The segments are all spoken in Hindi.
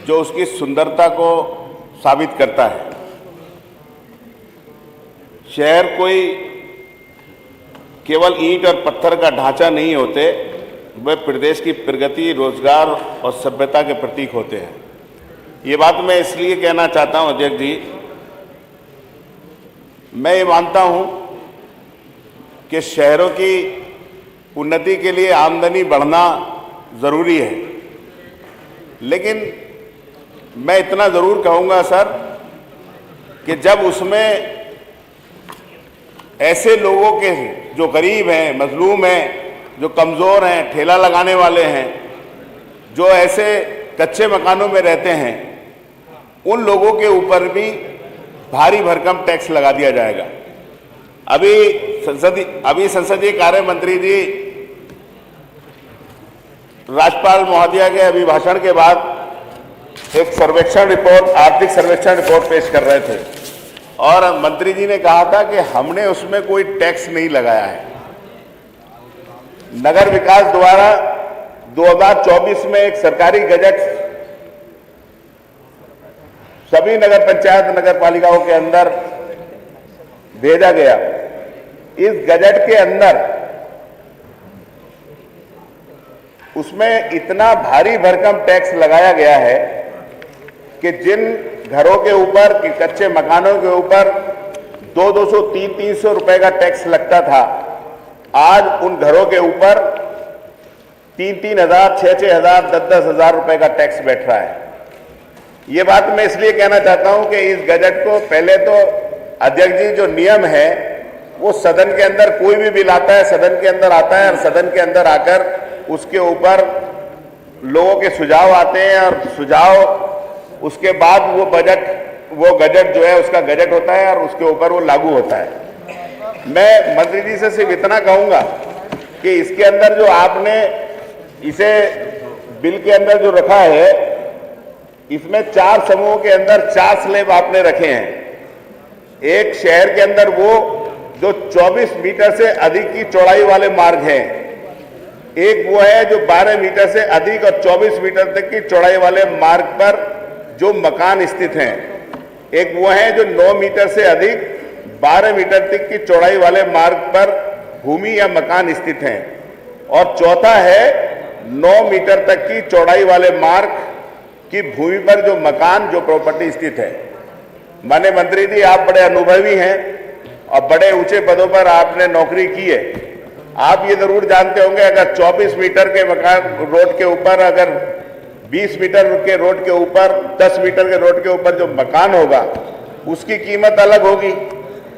जो उसकी सुंदरता को साबित करता है। शहर कोई केवल ईंट और पत्थर का ढांचा नहीं होते, वे प्रदेश की प्रगति, रोजगार और सभ्यता के प्रतीक होते हैं। ये बात मैं इसलिए कहना चाहता हूं अध्यक्ष जी, मैं ये मानता हूं कि शहरों की उन्नति के लिए आमदनी बढ़ना ज़रूरी है, लेकिन मैं इतना ज़रूर कहूँगा सर कि जब उसमें ऐसे लोगों के जो गरीब हैं, मजलूम हैं, जो कमज़ोर हैं, ठेला लगाने वाले हैं, जो ऐसे कच्चे मकानों में रहते हैं, उन लोगों के ऊपर भी भारी भरकम टैक्स लगा दिया जाएगा। अभी संसदीय कार्य मंत्री जी राज्यपाल महोदया के अभिभाषण के बाद एक सर्वेक्षण रिपोर्ट, आर्थिक सर्वेक्षण रिपोर्ट पेश कर रहे थे और मंत्री जी ने कहा था कि हमने उसमें कोई टैक्स नहीं लगाया है। नगर विकास द्वारा 2024 में एक सरकारी गजट सभी नगर पंचायत, नगर पालिकाओं के अंदर भेजा गया। इस गजट के अंदर उसमें इतना भारी भरकम टैक्स लगाया गया है कि जिन घरों के ऊपर, कच्चे मकानों के ऊपर 200, 300 रुपए का टैक्स लगता था, आज उन घरों के ऊपर 3 हज़ार, 6 हज़ार, 10 हज़ार रुपए का टैक्स बैठ रहा है। ये बात मैं इसलिए कहना चाहता हूं कि इस गजट को पहले तो अध्यक्ष जी, जो नियम है वो सदन के अंदर कोई भी बिल आता है, सदन के अंदर आता है और सदन के अंदर आकर उसके ऊपर लोगों के सुझाव आते हैं और सुझाव उसके बाद वो गजट जो है उसका गजट होता है और उसके ऊपर वो लागू होता है। मैं मंत्री जी से सिर्फ इतना कहूंगा कि इसके अंदर जो आपने इसे बिल के अंदर जो रखा है, इसमें 4 समूहों के अंदर 4 स्लैब आपने रखे हैं। एक शहर के अंदर वो जो 24 मीटर से अधिक की चौड़ाई वाले मार्ग हैं, एक वो है जो 12 मीटर से अधिक और 24 मीटर तक की चौड़ाई वाले मार्ग पर जो मकान स्थित हैं, एक वो है जो 9 मीटर से अधिक 12 मीटर तक की चौड़ाई वाले मार्ग पर भूमि या मकान स्थित हैं, और चौथा है 9 मीटर तक की चौड़ाई वाले मार्ग की भूमि पर जो मकान, जो प्रॉपर्टी स्थित है। माननीय मंत्री जी, आप बड़े अनुभवी हैं और बड़े ऊंचे पदों पर आपने नौकरी की है। आप ये जरूर जानते होंगे, अगर 24 मीटर के मकान रोड के ऊपर, अगर 20 मीटर के रोड के ऊपर, 10 मीटर के रोड के ऊपर जो मकान होगा उसकी कीमत अलग होगी।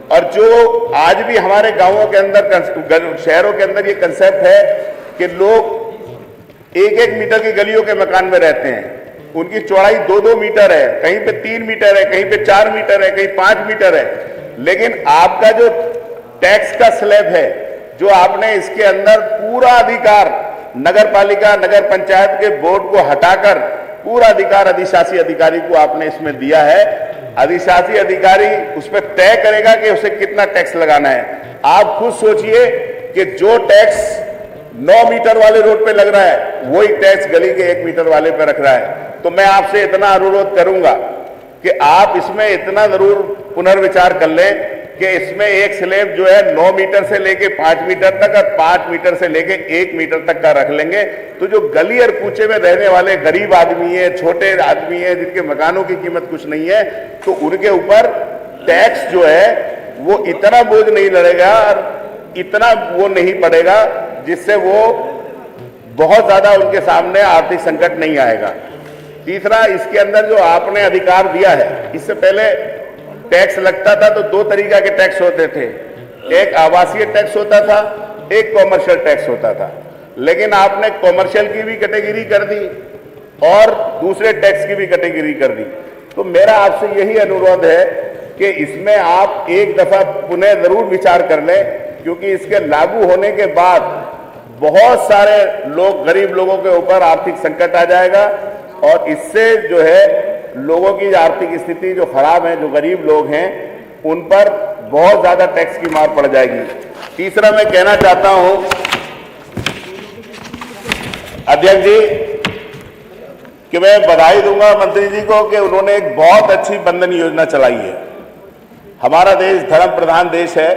और जो आज भी हमारे गांवों के अंदर, शहरों के अंदर ये कंसेप्ट है कि लोग 1-1 मीटर की गलियों के मकान में रहते हैं, उनकी चौड़ाई 2-2 मीटर है, कहीं पे 3 मीटर है, कहीं पे 4 मीटर है, कहीं 5 मीटर है। लेकिन आपका जो टैक्स का स्लैब है, जो आपने इसके अंदर पूरा अधिकार नगर पालिका, नगर पंचायत के बोर्ड को हटाकर पूरा अधिकार अधिशासी अधिकारी को आपने इसमें दिया है। अधिशासी अधिकारी उस पर तय करेगा कि उसे कितना टैक्स लगाना है। आप खुद सोचिए कि जो टैक्स 9 मीटर वाले रोड पे लग रहा है, वही टैक्स गली के 1 मीटर वाले पे रख रहा है। तो मैं आपसे इतना अनुरोध करूंगा कि आप इसमें इतना जरूर पुनर्विचार कर लें कि इसमें एक स्लैब जो है 9 मीटर से लेके 5 मीटर तक और 5 मीटर से लेके 1 मीटर तक का रख लेंगे। तो जो गली और कूचे में रहने वाले गरीब आदमी है, छोटे आदमी है, जिनके मकानों की कीमत कुछ नहीं है, तो उनके ऊपर टैक्स जो है वो इतना बोझ नहीं लड़ेगा और इतना वो नहीं पड़ेगा जिससे वो बहुत ज्यादा उनके सामने आर्थिक संकट नहीं आएगा। तीसरा, इसके अंदर जो आपने अधिकार दिया है, इससे पहले टैक्स लगता था तो 2 तरीका के टैक्स होते थे, एक आवासीय टैक्स होता था, एक कॉमर्शियल टैक्स होता था। लेकिन आपने कॉमर्शियल की भी कैटेगरी कर दी और दूसरे टैक्स की भी कैटेगरी कर दी। तो मेरा आपसे यही अनुरोध है कि इसमें आप एक दफा पुनः जरूर विचार कर लें, क्योंकि इसके लागू होने के बाद बहुत सारे लोग, गरीब लोगों के ऊपर आर्थिक संकट आ जाएगा और इससे जो है लोगों की आर्थिक स्थिति जो खराब है, जो गरीब लोग हैं, उन पर बहुत ज्यादा टैक्स की मार पड़ जाएगी। तीसरा, मैं कहना चाहता हूं अध्यक्ष जी कि मैं बधाई दूंगा मंत्री जी को कि उन्होंने एक बहुत अच्छी बंधन योजना चलाई है। हमारा देश धर्म प्रधान देश है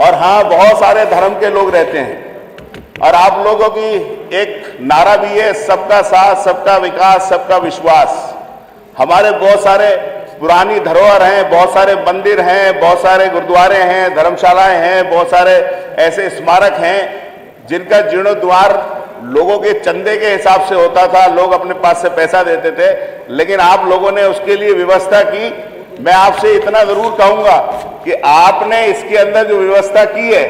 और हाँ, बहुत सारे धर्म के लोग रहते हैं और आप लोगों की एक नारा भी है, सबका साथ, सबका विकास, सबका विश्वास। हमारे बहुत सारे पुरानी धरोहर हैं, बहुत सारे मंदिर हैं, बहुत सारे गुरुद्वारे हैं, धर्मशालाएं हैं, बहुत सारे ऐसे स्मारक हैं जिनका जीर्णोद्धार लोगों के चंदे के हिसाब से होता था, लोग अपने पास से पैसा देते थे, लेकिन आप लोगों ने उसके लिए व्यवस्था की। मैं आपसे इतना जरूर कहूंगा कि आपने इसके अंदर जो व्यवस्था की है,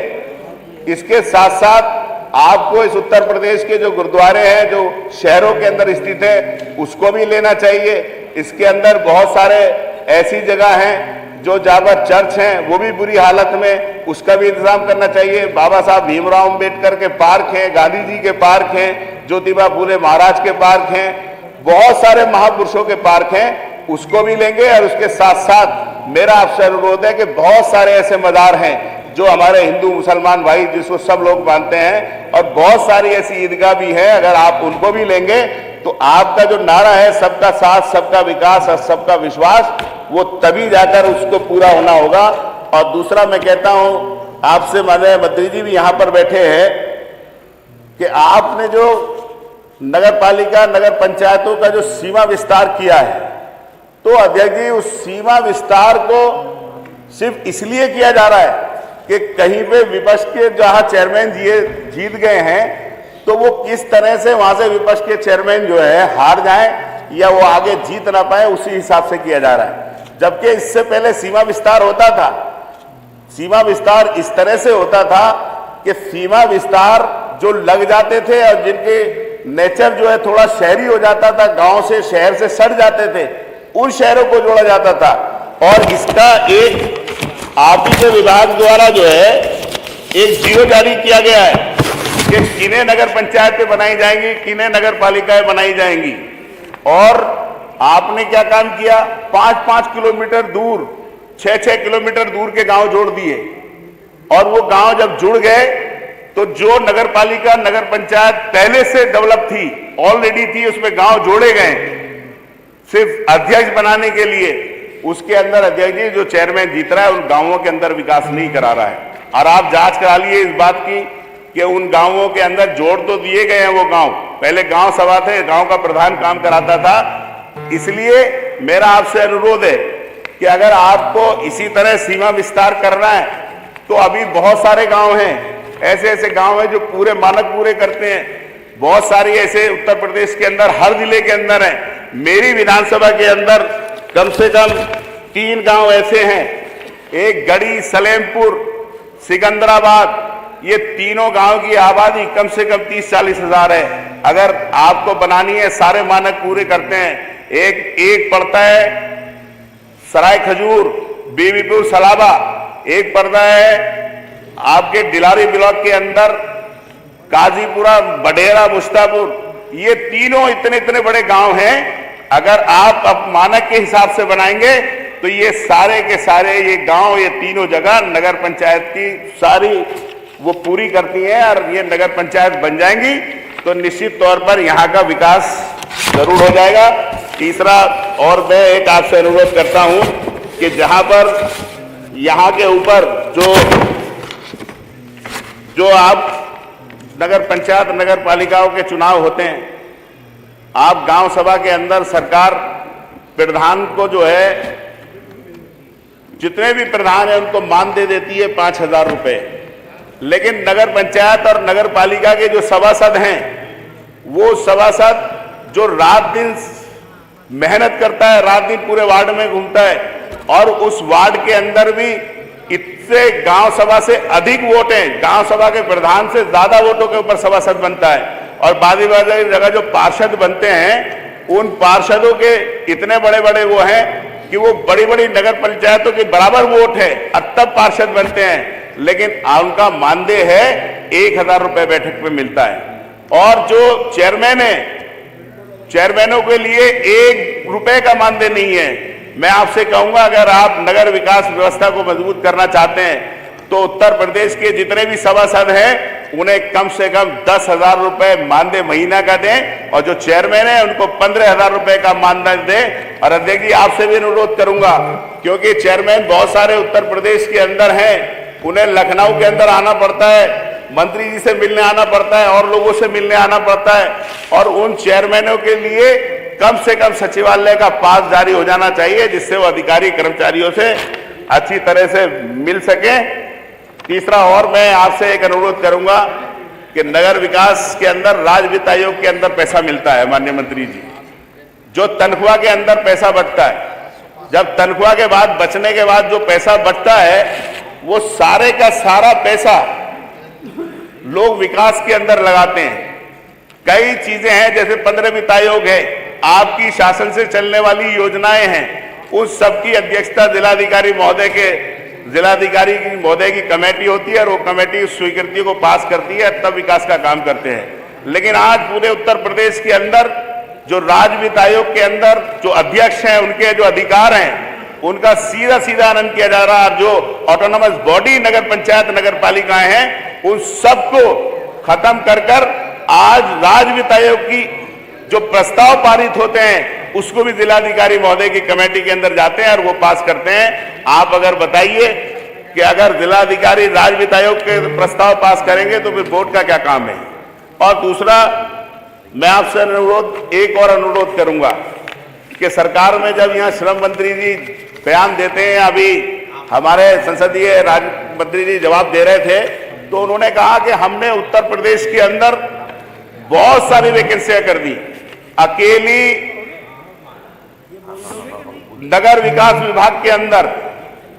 इसके साथ साथ आपको इस उत्तर प्रदेश के जो गुरुद्वारे हैं जो शहरों के अंदर स्थित है उसको भी लेना चाहिए। इसके अंदर बहुत सारे ऐसी जगह हैं जो जहाँ पर चर्च हैं वो भी बुरी हालत में, उसका भी इंतजाम करना चाहिए। बाबा साहब भीमराव अंबेडकर के पार्क हैं, गांधी जी के पार्क हैं, ज्योतिबा फूले महाराज के पार्क हैं, बहुत सारे महापुरुषों के पार्क हैं, उसको भी लेंगे। और उसके साथ साथ मेरा आपसे अनुरोध है कि बहुत सारे ऐसे मज़ार हैं जो हमारे हिंदू मुसलमान भाई जिसको सब लोग मानते हैं, और बहुत सारी ऐसी ईदगाह भी है, अगर आप उनको भी लेंगे तो आपका जो नारा है सबका साथ, सबका विकास और सबका विश्वास, वो तभी जाकर उसको पूरा होना होगा। और दूसरा मैं कहता हूं आपसे, माननीय मंत्री जी भी यहां पर बैठे हैं, कि आपने जो नगर पालिका नगर पंचायतों का जो सीमा विस्तार किया है, तो अध्यक्ष जी उस सीमा विस्तार को सिर्फ इसलिए किया जा रहा है कि कहीं पे विपक्ष के जहां चेयरमैन जीत गए हैं तो वो किस तरह से वहां से विपक्ष के चेयरमैन जो है हार जाएं या वो आगे जीत ना पाए, उसी हिसाब से किया जा रहा है। जबकि इससे पहले सीमा विस्तार होता था, सीमा विस्तार इस तरह से होता था कि सीमा विस्तार जो लग जाते थे और जिनके नेचर जो है थोड़ा शहरी हो जाता था, गांव से शहर से सट जाते थे, उन शहरों को जोड़ा जाता था। और इसका एक आप ही के विभाग द्वारा जो है एक जीवो जारी किया गया है कि किन्हें नगर पंचायतें बनाई जाएंगी, किन्हें नगर पालिकाएं बनाई जाएंगी। और आपने क्या काम किया, 5-5 किलोमीटर दूर, 6-6 किलोमीटर दूर के गांव जोड़ दिए। और वो गांव जब जुड़ गए तो जो नगर पालिका नगर पंचायत पहले से डेवलप थी, ऑलरेडी थी, उसमें गांव जोड़े गए सिर्फ अध्यक्ष बनाने के लिए। उसके अंदर अध्यक्ष जी जो चेयरमैन जीत रहा है उन गांवों के अंदर विकास नहीं करा रहा है। और आप जांच करा लिए इस बात की कि उन गांवों के अंदर जोड़ तो दिए गए हैं, वो गांव पहले गांव सभा थे, गांव का प्रधान काम कराता था। इसलिए मेरा आपसे अनुरोध है कि अगर आपको इसी तरह सीमा विस्तार करना है तो अभी बहुत सारे गांव हैं, ऐसे ऐसे गांव हैं जो पूरे मानक पूरे करते हैं। बहुत सारी ऐसे उत्तर प्रदेश के अंदर हर जिले के अंदर है। मेरी विधानसभा के अंदर कम से कम 3 गांव ऐसे हैं, एक गढ़ी, सलेमपुर, सिकंदराबाद, ये तीनों गांव की आबादी कम से कम 30-40 हजार है। अगर आपको बनानी है, सारे मानक पूरे करते हैं। एक पड़ता है सराय खजूर, बीबीपुर, सलाबा, एक पड़ता है आपके डिलारी ब्लॉक के अंदर काजीपुरा, बडेरा, मुस्तापुर। ये तीनों इतने बड़े गांव हैं। अगर आप मानक के हिसाब से बनाएंगे तो ये सारे के सारे ये गांव, ये तीनों जगह नगर पंचायत की सारी वो पूरी करती हैं और ये नगर पंचायत बन जाएंगी तो निश्चित तौर पर यहाँ का विकास जरूर हो जाएगा। तीसरा, और मैं एक आपसे अनुरोध करता हूँ कि जहाँ पर यहाँ के ऊपर जो आप नगर पंचायत नगर पालिकाओं के चुनाव होते हैं, आप गांव सभा के अंदर सरकार प्रधान को जो है, जितने भी प्रधान हैं उनको मान दे देती है 5,000 रुपए। लेकिन नगर पंचायत और नगर पालिका के जो सभासद हैं, वो सभासद जो रात दिन मेहनत करता है, रात दिन पूरे वार्ड में घूमता है और उस वार्ड के अंदर भी इससे गांव सभा से अधिक वोट हैं, गांव सभा के प्रधान से ज्यादा वोटों के ऊपर सभासद बनता है। और बादी जगह जो पार्षद बनते हैं, उन पार्षदों के इतने बड़े बड़े वो हैं कि वो बड़ी बड़ी नगर पंचायतों के बराबर वोट है और तब पार्षद बनते हैं। लेकिन उनका मानदेय है 1,000 रुपए बैठक पे मिलता है। और जो चेयरमैन है, चेयरमैनों के लिए 1 रुपए का मानदेय नहीं है। मैं आपसे कहूंगा, अगर आप नगर विकास व्यवस्था को मजबूत करना चाहते हैं तो उत्तर प्रदेश के जितने भी सभासद हैं उन्हें कम से कम 10,000 रुपए मानदेय महीना का दें, और जो चेयरमैन है उनको 15,000 रुपए का मानदेय दें। और अध्यक्ष जी, आपसे भी अनुरोध करूंगा, क्योंकि चेयरमैन बहुत सारे उत्तर प्रदेश के अंदर हैं, उन्हें लखनऊ के अंदर आना पड़ता है, मंत्री जी से मिलने आना पड़ता है और लोगों से मिलने आना पड़ता है, और उन चेयरमैनों के लिए कम से कम सचिवालय का पास जारी हो जाना चाहिए, जिससे वो अधिकारी कर्मचारियों से अच्छी तरह से मिल सके। तीसरा, और मैं आपसे एक अनुरोध करूंगा कि नगर विकास के अंदर राज्य वित्त आयोग के अंदर पैसा मिलता है, माननीय मंत्री जी, जो तनख्वाह के अंदर पैसा बचता है, जब तनख्वाह के बाद बचने के बाद जो पैसा बचता है, वो सारे का सारा पैसा लोग विकास के अंदर लगाते हैं। कई चीजें हैं, जैसे 15 वित्त आयोग है, आपकी शासन से चलने वाली योजनाएं हैं, उस सबकी अध्यक्षता जिलाधिकारी महोदय की कमेटी होती है, और वो कमेटी स्वीकृति को पास करती है, तब विकास का काम करते हैं। लेकिन आज पूरे उत्तर प्रदेश के अंदर जो राज्य वित्त आयोग के अंदर जो अध्यक्ष हैं, उनके जो अधिकार हैं, उनका सीधा सीधा हनन किया जा रहा है। जो ऑटोनोमस बॉडी नगर पंचायत नगर पालिकाएं हैं, उन सबको खत्म कर आज राज्य वित्त आयोग की जो प्रस्ताव पारित होते हैं, उसको भी जिलाधिकारी महोदय की कमेटी के अंदर जाते हैं और वो पास करते हैं। आप अगर बताइए कि अगर जिलाधिकारी राज्य वित्त आयोग के प्रस्ताव पास करेंगे तो फिर बोर्ड का क्या काम है। और दूसरा, मैं आपसे एक और अनुरोध करूंगा कि सरकार में जब यहाँ श्रम मंत्री जी बयान देते हैं, अभी हमारे संसदीय राज्य मंत्री जी जवाब दे रहे थे, तो उन्होंने कहा कि हमने उत्तर प्रदेश के अंदर बहुत सारी वैकेंसियां कर दी। अकेली नगर विकास विभाग के अंदर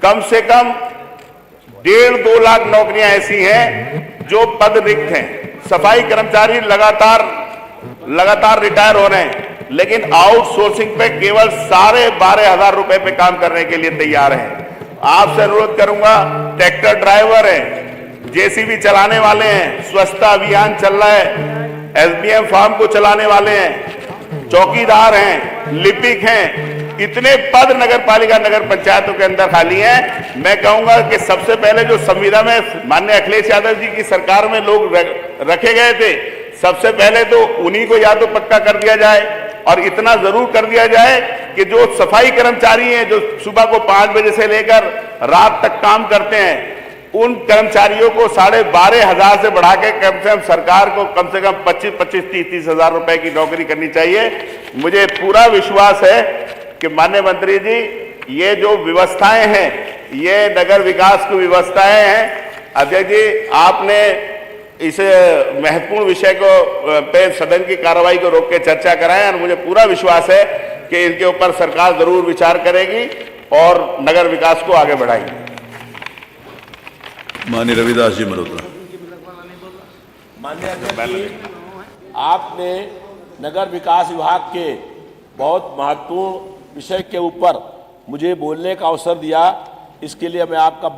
कम से कम 1.5-2 लाख नौकरियां ऐसी हैं जो पद रिक्त हैं। सफाई कर्मचारी लगातार रिटायर हो रहे हैं, लेकिन आउटसोर्सिंग पे केवल 12,500 रुपए पे काम करने के लिए तैयार हैं। आपसे अनुरोध करूंगा, ट्रैक्टर ड्राइवर हैं, जेसीबी चलाने वाले हैं, स्वच्छता अभियान चल रहा है, एसबीएम फार्म को चलाने वाले हैं, चौकीदार हैं, लिपिक हैं, इतने पद नगर पालिका नगर पंचायतों के अंदर खाली हैं। मैं कहूंगा कि सबसे पहले जो संविदा में माननीय अखिलेश यादव जी की सरकार में लोग रखे गए थे, सबसे पहले तो उन्हीं को या तो पक्का कर दिया जाए, और इतना जरूर कर दिया जाए कि जो सफाई कर्मचारी हैं, जो सुबह को 5 बजे से लेकर रात तक काम करते हैं, उन कर्मचारियों को 12,500 से बढ़ा के कम से कम सरकार को कम से कम 25-30 हजार रुपए की नौकरी करनी चाहिए। मुझे पूरा विश्वास है कि माननीय मंत्री जी, ये जो व्यवस्थाएं हैं, ये नगर विकास की व्यवस्थाएं हैं। अध्यक्ष जी, आपने इस महत्वपूर्ण विषय को पे सदन की कार्रवाई को रोक के चर्चा कराएं, और मुझे पूरा विश्वास है कि इनके ऊपर सरकार जरूर विचार करेगी और नगर विकास को आगे बढ़ाएगी। माननीय रविदास जी मल्होत्रा। माननीय अध्यक्ष जी, आपने नगर विकास विभाग के बहुत महत्वपूर्ण विषय के ऊपर मुझे बोलने का अवसर दिया, इसके लिए मैं आपका